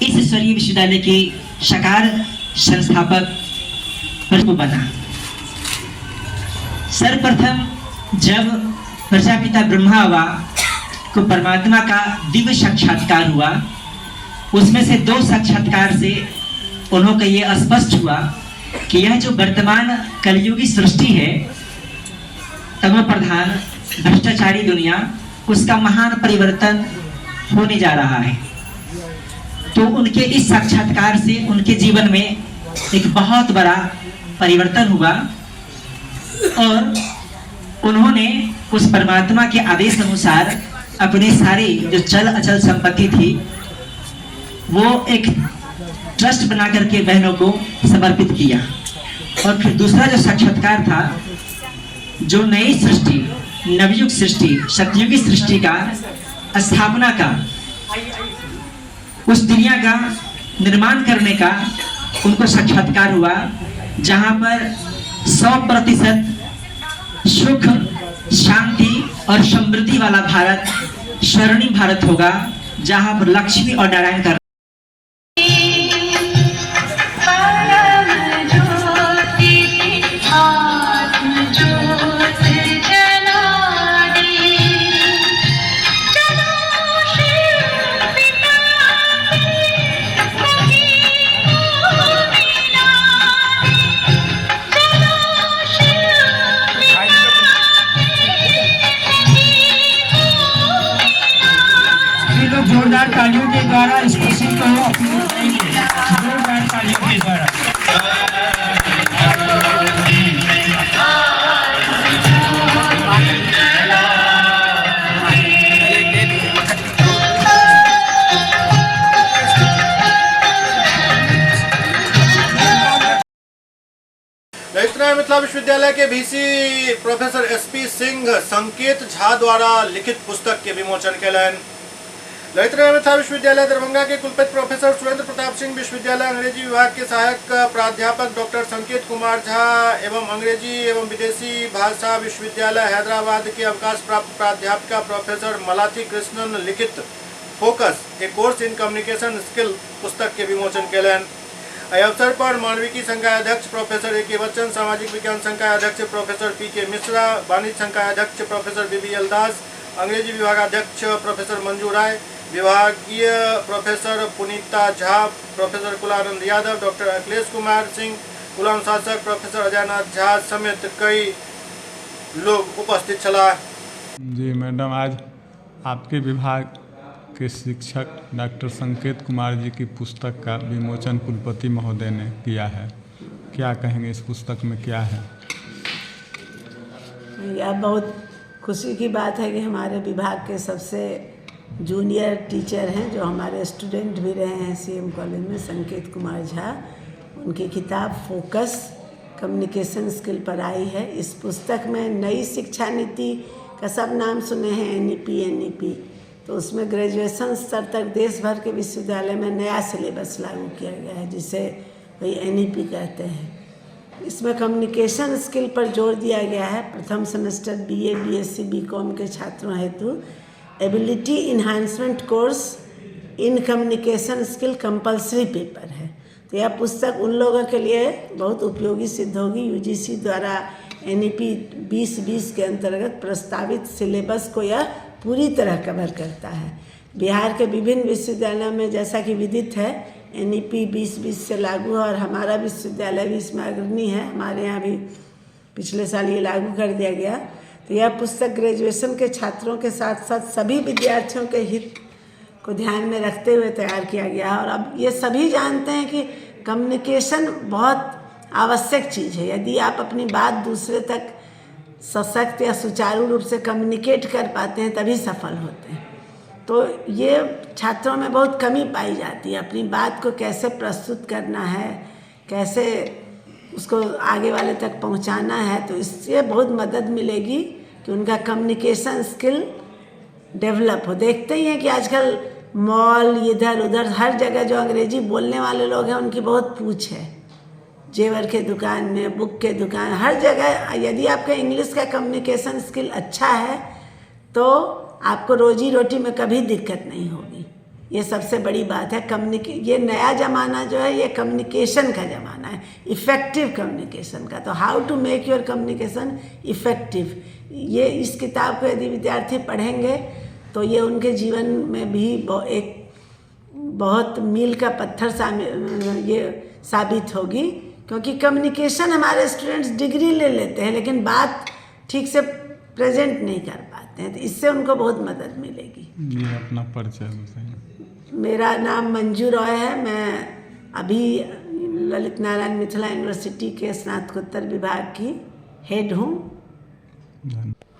इस ईश्वरीय विश्वविद्यालय के साकार संस्थापक प्रभु बना। सर्वप्रथम जब प्रजापिता ब्रह्मा बाबा को परमात्मा का दिव्य साक्षात्कार हुआ, उसमें से 2 साक्षात्कार से उन्होंने ये स्पष्ट हुआ कि यह जो वर्तमान कलयुगी सृष्टि है, तमो प्रधान भ्रष्टाचारी दुनिया, उसका महान परिवर्तन होने जा रहा है। तो उनके इस साक्षात्कार से उनके जीवन में एक बहुत बड़ा परिवर्तन हुआ और उन्होंने उस परमात्मा के आदेश अनुसार अपने सारे जो चल अचल संपत्ति थी वो एक ट्रस्ट बना करके बहनों को समर्पित किया। और फिर दूसरा जो साक्षात्कार था, जो नई सृष्टि, नवयुग सृष्टि, सतयुगी सृष्टि का स्थापना का, उस दुनिया का निर्माण करने का उनको साक्षात्कार हुआ, जहां पर 100% सुख, शांति और समृद्धि वाला भारत, स्वर्णिम भारत होगा, जहां पर लक्ष्मी और नारायण का जोरदार तालियों के द्वारा इस खुशी को अपील करेंगे, जोरदार तालियों के द्वारा। ललितनारायण मिथिला विश्वविद्यालय के VC प्रोफेसर SP सिंह संकेत झा द्वारा लिखित पुस्तक के विमोचन कयलनि। ललितनारायण मिथिला विश्वविद्यालय दरभंगा के कुलपति प्रोफेसर सुरेंद्र प्रताप सिंह, विश्वविद्यालय अंग्रेजी विभाग के सहायक प्राध्यापक डॉक्टर संकेत कुमार झा एवं अंग्रेजी एवं विदेशी भाषा विश्वविद्यालय हैदराबाद के अवकाश प्राप्त प्राध्यापिका प्रोफेसर मलाथी कृष्णन लिखित focus A course in communication skill पुस्तक के विमोचन कयलनि। एहि अवसर पर मानविकी संकाय अध्यक्ष प्रोफेसर AK बच्चन, सामाजिक विज्ञान संकाय अध्यक्ष प्रोफेसर PK मिश्रा, वाणिज्य संकाय अध्यक्ष प्रोफेसर BBL दास, अंग्रेजी विभागाध्यक्ष प्रोफेसर मंजू राय, विभागीय professor Punita Jha, professor Kulanand Yadav, doctor Akhilesh Kumar Singh, कुलानुशासक प्रोफेसर अजयनाथ झा समेत कई लोग उपस्थित छला। जी मैडम, आज आपके विभाग के शिक्षक डॉक्टर संकेत कुमार जी की पुस्तक का विमोचन कुलपति महोदय ने किया है। क्या कहेंगे, इस पुस्तक में क्या है? यह बहुत खुशी की बात है कि हमारे विभाग के सबसे जूनियर टीचर हैं, जो हमारे स्टूडेंट भी रहे हैं CM कॉलेज में, संकेत कुमार झा, उनकी किताब फोकस कम्युनिकेशन स्किल पर आई है। इस पुस्तक में नई शिक्षा नीति का सब नाम सुने हैं, NEP, तो उसमें ग्रेजुएशन स्तर तक देश भर के विश्वविद्यालय में नया सिलेबस लागू किया गया है, जिसे वही NEP कहते हैं। इसमें कम्युनिकेशन स्किल पर जोर दिया गया है। प्रथम सेमेस्टर BA, BSc, BCom के छात्रों हेतु ability enhancement course in communication skill compulsory paper है। तो यह पुस्तक उन लोगों के लिए बहुत उपयोगी सिद्ध होगी। UGC द्वारा NEP 2020 के अंतर्गत प्रस्तावित सिलेबस को यह पूरी तरह कवर करता है। बिहार के विभिन्न विश्वविद्यालयों में जैसा कि विदित है NEP 2020 से लागू है और हमारा विश्वविद्यालय भी इसमें अग्रणी है। हमारे यहाँ भी पिछले साल ये लागू कर दिया गया। तो यह पुस्तक ग्रेजुएशन के छात्रों के साथ साथ सभी विद्यार्थियों के हित को ध्यान में रखते हुए तैयार किया गया है। और अब ये सभी जानते हैं कि कम्युनिकेशन बहुत आवश्यक चीज़ है। यदि आप अपनी बात दूसरे तक सशक्त या सुचारू रूप से कम्युनिकेट कर पाते हैं तभी सफल होते हैं। तो ये छात्रों में बहुत कमी पाई जाती है, अपनी बात को कैसे प्रस्तुत करना है, कैसे उसको आगे वाले तक पहुंचाना है, तो इससे बहुत मदद मिलेगी कि उनका कम्युनिकेशन स्किल डेवलप हो। देखते ही हैं कि आजकल मॉल इधर उधर हर जगह जो अंग्रेजी बोलने वाले लोग हैं उनकी बहुत पूछ है। जेवर के दुकान में, बुक के दुकान, हर जगह यदि आपका इंग्लिश का कम्युनिकेशन स्किल अच्छा है तो आपको रोजी रोटी में कभी दिक्कत नहीं होगी। ये सबसे बड़ी बात है। ये नया ज़माना जो है ये कम्युनिकेशन का ज़माना है, इफ़ेक्टिव कम्युनिकेशन का। तो how to make your communication effective, ये इस किताब को यदि विद्यार्थी पढ़ेंगे तो ये उनके जीवन में भी एक बहुत मील का पत्थर ये साबित होगी। क्योंकि कम्युनिकेशन हमारे स्टूडेंट्स डिग्री ले लेते हैं लेकिन बात ठीक से प्रेजेंट नहीं कर पाते हैं, तो इससे उनको बहुत मदद मिलेगी। ये अपना परिचय बताइए। मेरा नाम मंजू रॉय है। मैं अभी ललित नारायण मिथिला यूनिवर्सिटी के स्नातकोत्तर विभाग की हेड हूँ।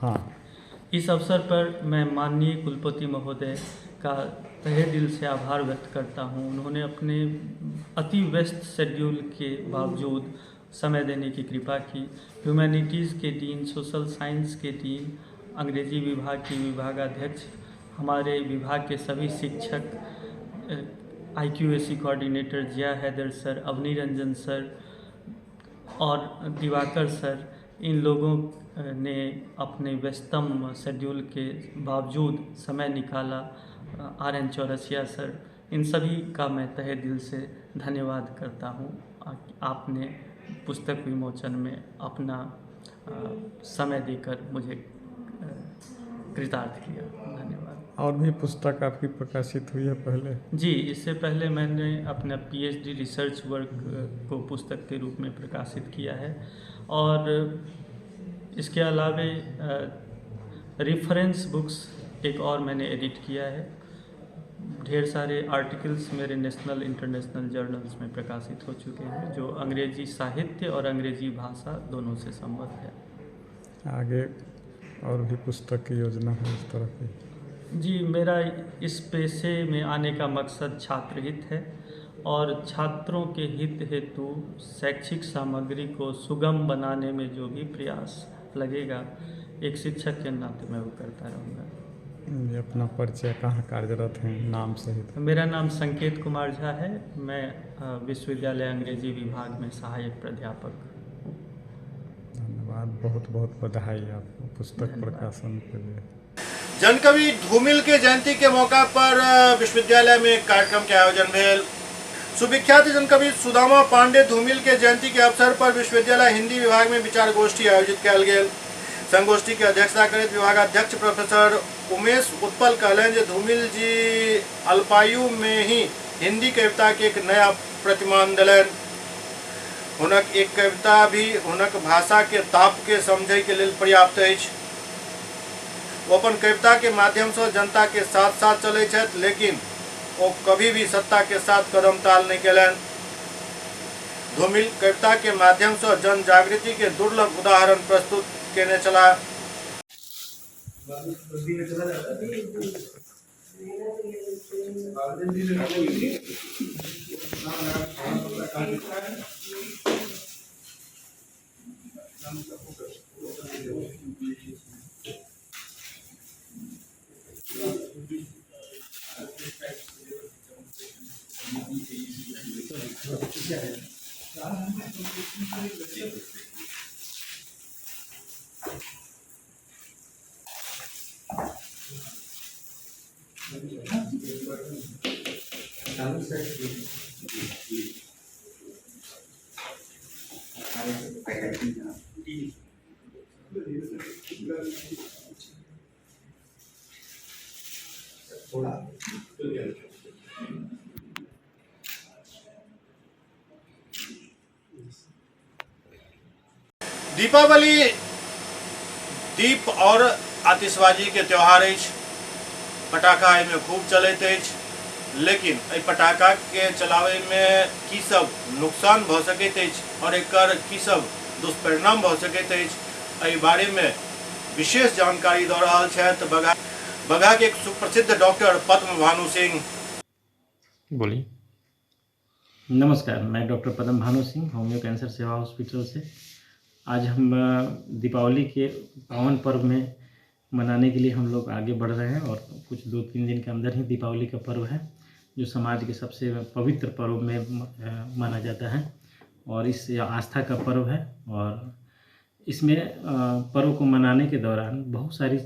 हाँ, इस अवसर पर मैं माननीय कुलपति महोदय का तहे दिल से आभार व्यक्त करता हूँ। उन्होंने अपने अति व्यस्त शेड्यूल के बावजूद समय देने की कृपा की। ह्यूमैनिटीज़ के डीन, सोशल साइंस के डीन, अंग्रेजी विभाग की विभागाध्यक्ष, हमारे विभाग के सभी शिक्षक, IQAC कोऑर्डिनेटर जिया हैदर सर, अवनी रंजन सर और दिवाकर सर, इन लोगों ने अपने व्यस्तम शेड्यूल के बावजूद समय निकाला। RN चौरसिया सर, इन सभी का मैं तहे दिल से धन्यवाद करता हूँ। आपने पुस्तक विमोचन में अपना समय देकर मुझे कृतार्थ किया। धन्यवाद। और भी पुस्तक आपकी प्रकाशित हुई है पहले? जी, इससे पहले मैंने अपना PhD रिसर्च वर्क को पुस्तक के रूप में प्रकाशित किया है और इसके अलावे रेफरेंस बुक्स एक और मैंने एडिट किया है। ढेर सारे आर्टिकल्स मेरे नेशनल इंटरनेशनल जर्नल्स में प्रकाशित हो चुके हैं जो अंग्रेजी साहित्य और अंग्रेजी भाषा दोनों से संबद्ध है। आगे और भी पुस्तक की योजना है इस तरह की? जी, मेरा इस पेशे में आने का मकसद छात्र हित है और छात्रों के हित हेतु शैक्षिक सामग्री को सुगम बनाने में जो भी प्रयास लगेगा, एक शिक्षक के नाते मैं वो करता रहूँगा। ये अपना परिचय, कहाँ कार्यरत हैं, नाम सहित? मेरा नाम संकेत कुमार झा है। मैं विश्वविद्यालय अंग्रेजी विभाग में सहायक प्राध्यापक हूँ। धन्यवाद, बहुत बहुत बधाई आपको पुस्तक प्रकाशन के लिए। जनकवि धूमिल के जयंती के मौका पर विश्वविद्यालय में कार्यक्रम के आयोजन भेल। सुविख्यात जनकवि सुदामा पांडे धूमिल के जयंती के अवसर पर विश्वविद्यालय हिंदी विभाग में विचार गोष्ठी आयोजित कयल गेल। संगोष्ठी के अध्यक्षता करैत विभागाध्यक्ष प्रोफेसर उमेश उत्पल कहलनि जे धूमिल जी अल्पायु में ही हिंदी कविता के एक नया प्रतिमान देलनि। हुनक एक कविता भी हुनक भाषा के ताप के समझे के लेल पर्याप्त अछि। वो अपन कविता के माध्यम से जनता के साथ साथ चले छथि, लेकिन वो कभी भी सत्ता के साथ कदम ताल नहीं केलनि। धूमिल कविता के माध्यम से जन जागृति के दुर्लभ उदाहरण प्रस्तुत केने चला। दीपावली दीप और आतिशबाजी के त्यौहार अछि। पटाखा में खूब चलैत अछि, लेकिन एहि पटाखा के चलावे में की सब नुकसान भ सकैत अछि और एकर की सब दुष्परिणाम भ सकैत अछि, एहि बारे में विशेष जानकारी दऽ रहल छथि बगहा के एक सुप्रसिद्ध डॉक्टर पद्म भानु सिंह। बोलिए। नमस्कार, मैं डॉक्टर पदम भानु सिंह, होम्यो कैंसर सेवा हॉस्पिटल से। आज हम दीपावली के पावन पर्व में मनाने के लिए हम लोग आगे बढ़ रहे हैं और कुछ 2-3 दिन के अंदर ही दीपावली का पर्व है, जो समाज के सबसे पवित्र पर्व में माना जाता है और इस आस्था का पर्व है। और इसमें पर्व को मनाने के दौरान बहुत सारी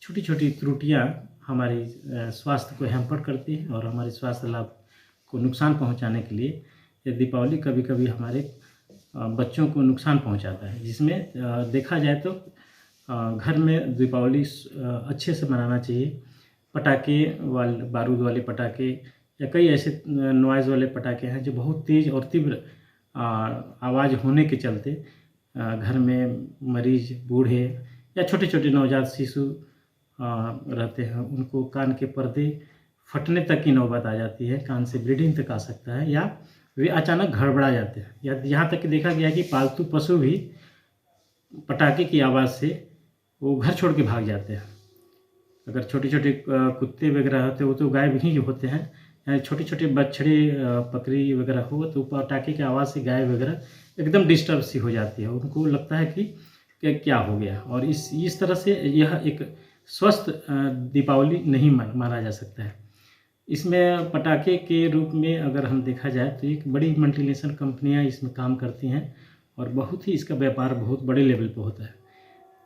छोटी छोटी त्रुटियां हमारी स्वास्थ्य को हैम्पर करती हैं और हमारे स्वास्थ्य लाभ को नुकसान पहुंचाने के लिए ये दीपावली कभी कभी हमारे बच्चों को नुकसान पहुंचाता है, जिसमें देखा जाए तो घर में दीपावली अच्छे से मनाना चाहिए। पटाखे वाले, बारूद वाले पटाखे या कई ऐसे नॉइज़ वाले पटाखे हैं जो बहुत तेज़ और तीव्र आवाज़ होने के चलते घर में मरीज, बूढ़े या छोटे छोटे नवजात शिशु रहते हैं, उनको कान के पर्दे फटने तक की नौबत आ जाती है, कान से ब्लीडिंग तक आ सकता है या वे अचानक गड़बड़ा जाते हैं। या यहाँ तक कि देखा गया कि पालतू पशु भी पटाखे की आवाज़ से वो घर छोड़ के भाग जाते हैं। अगर छोटे छोटे कुत्ते वगैरह होते हैं वो तो गायब ही होते हैं, या छोटे छोटे बछड़े बकरी वगैरह हो तो पटाखे की आवाज़ से गाय वगैरह एकदम डिस्टर्ब सी हो जाती है, उनको लगता है कि क्या हो गया। और इस तरह से यह एक स्वस्थ दीपावली नहीं माना जा सकता है। इसमें पटाखे के रूप में अगर हम देखा जाए तो एक बड़ी मल्टीनेशनल कंपनियां इसमें काम करती हैं और बहुत ही इसका व्यापार बहुत बड़े लेवल पे होता है।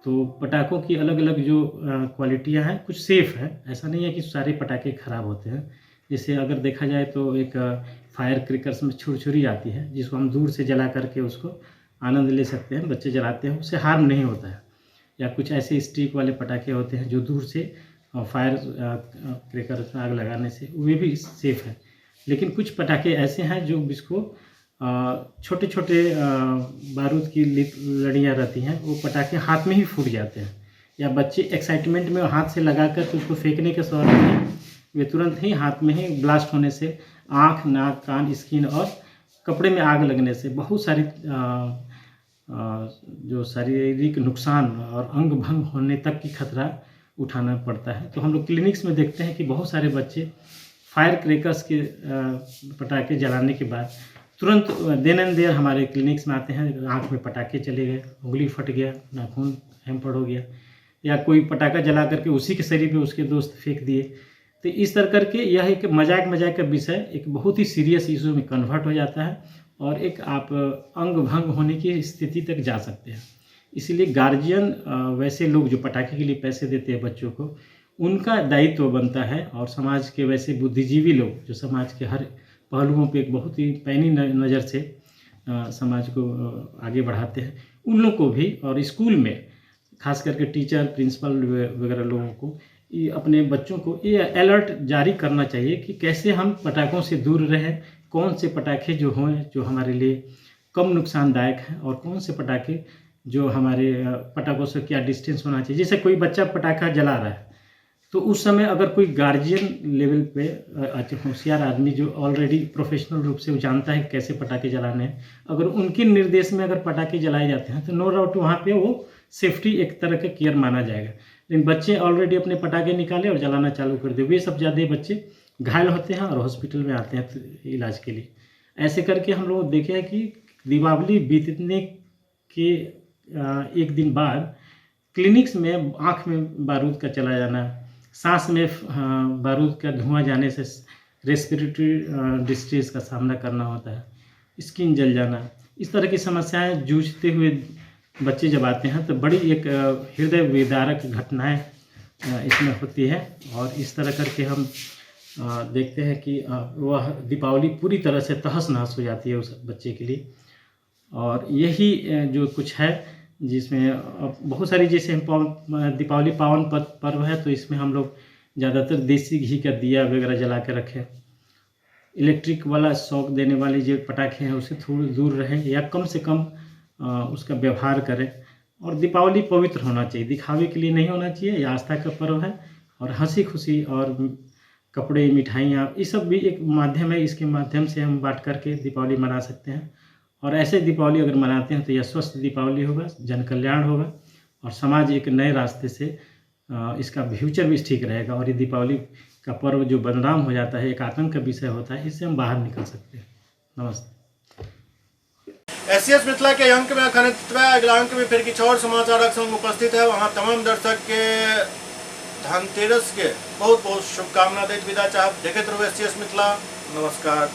तो पटाखों की अलग अलग जो क्वालिटियां हैं, कुछ सेफ़ है, ऐसा नहीं है कि सारे पटाखे ख़राब होते हैं। जैसे अगर देखा जाए तो एक फायर क्रैकर्स में छुरछुरी आती है जिसको हम दूर से जला करके उसको आनंद ले सकते हैं, बच्चे जलाते हैं, उससे हार्म नहीं होता है। या कुछ ऐसे स्टिक वाले पटाखे होते हैं जो दूर से फायर क्रैकर में आग लगाने से वे भी सेफ़ है। लेकिन कुछ पटाखे ऐसे हैं जो जिसको छोटे छोटे बारूद की लड़ियाँ रहती हैं, वो पटाखे हाथ में ही फूट जाते हैं, या बच्चे एक्साइटमेंट में हाथ से लगा कर तो उसको फेंकने के सवाल नहीं, वे तुरंत ही हाथ में ही ब्लास्ट होने से आँख, नाक, कान, स्किन और कपड़े में आग लगने से बहुत सारी जो शारीरिक नुकसान और अंग भंग होने तक की खतरा उठाना पड़ता है। तो हम लोग क्लिनिक्स में देखते हैं कि बहुत सारे बच्चे फायर क्रैकर्स के पटाखे जलाने के बाद तुरंत देन एंड देयर हमारे क्लिनिक्स में आते हैं, आँख में पटाखे चले गए, उंगली फट गया, नाखून हैम्पर्ड हो गया, या कोई पटाखा जला करके उसी के शरीर पे उसके दोस्त फेंक दिए। तो इस तरह करके यह एक मजाक का विषय एक बहुत ही सीरियस इशू में कन्वर्ट हो जाता है और एक आप अंग भंग होने की स्थिति तक जा सकते हैं। इसलिए गार्जियन, वैसे लोग जो पटाखे के लिए पैसे देते हैं बच्चों को, उनका दायित्व बनता है। और समाज के वैसे बुद्धिजीवी लोग जो समाज के हर पहलुओं पे एक बहुत ही पैनी नज़र से समाज को आगे बढ़ाते हैं, उन लोग को भी, और स्कूल में खास करके टीचर, प्रिंसिपल वगैरह लोगों को ये अपने बच्चों को ये अलर्ट जारी करना चाहिए कि कैसे हम पटाखों से दूर रहें, कौन से पटाखे जो हों जो हमारे लिए कम नुकसानदायक हैं और कौन से पटाखे जो हमारे पटाखों से क्या डिस्टेंस होना चाहिए। जैसे कोई बच्चा पटाखा जला रहा है तो उस समय अगर कोई गार्जियन लेवल पे होशियार आदमी जो ऑलरेडी प्रोफेशनल रूप से वो जानता है कैसे पटाखे जलाने हैं, अगर उनके निर्देश में अगर पटाखे जलाए जाते हैं तो नो डाउट वहाँ पे वो सेफ्टी एक तरह का केयर माना जाएगा। लेकिन बच्चे ऑलरेडी अपने पटाखे निकाले और जलाना चालू कर दे, वे सब ज़्यादा बच्चे घायल होते हैं और हॉस्पिटल में आते हैं इलाज के लिए। ऐसे करके हम लोग देखे हैं कि दीपावली बीतने के एक दिन बाद क्लिनिक्स में आँख में बारूद का चला जाना, सांस में बारूद का धुआं जाने से रेस्पिरेटरी डिस्ट्रेस का सामना करना होता है, स्किन जल जाना, इस तरह की समस्याएं जूझते हुए बच्चे जब आते हैं तो बड़ी एक हृदय विदारक घटनाएं इसमें होती है। और इस तरह करके हम देखते हैं कि वह दीपावली पूरी तरह से तहस नहस हो जाती है उस बच्चे के लिए। और यही जो कुछ है जिसमें बहुत सारी, जैसे हम दीपावली पावन पर्व है तो इसमें हम लोग ज़्यादातर देसी घी का दिया वगैरह जला के रखें, इलेक्ट्रिक वाला शॉक देने वाले जो पटाखे हैं उससे थोड़ी दूर रहें या कम से कम उसका व्यवहार करें। और दीपावली पवित्र होना चाहिए, दिखावे के लिए नहीं होना चाहिए। यह आस्था का पर्व है और हंसी खुशी और कपड़े, मिठाइयाँ, ये सब भी एक माध्यम है, इसके माध्यम से हम बांट करके दीपावली मना सकते हैं। और ऐसे दीपावली अगर मनाते हैं तो यह स्वस्थ दीपावली होगा, जन कल्याण होगा और समाज एक नए रास्ते से इसका फ्यूचर भी ठीक रहेगा। और ये दीपावली का पर्व जो बदनाम हो जाता है, एक आतंक का विषय होता है, इससे हम बाहर निकल सकते हैं। नमस्ते। SCS मिथिला के अंक में खनित्व अगला अंक में फिर किछु और समाचार संग उपस्थित है। वहाँ तमाम दर्शक के धनतेरस के बहुत बहुत शुभकामना देत विदा चाहब। देखते रहो SCS मिथिला। नमस्कार।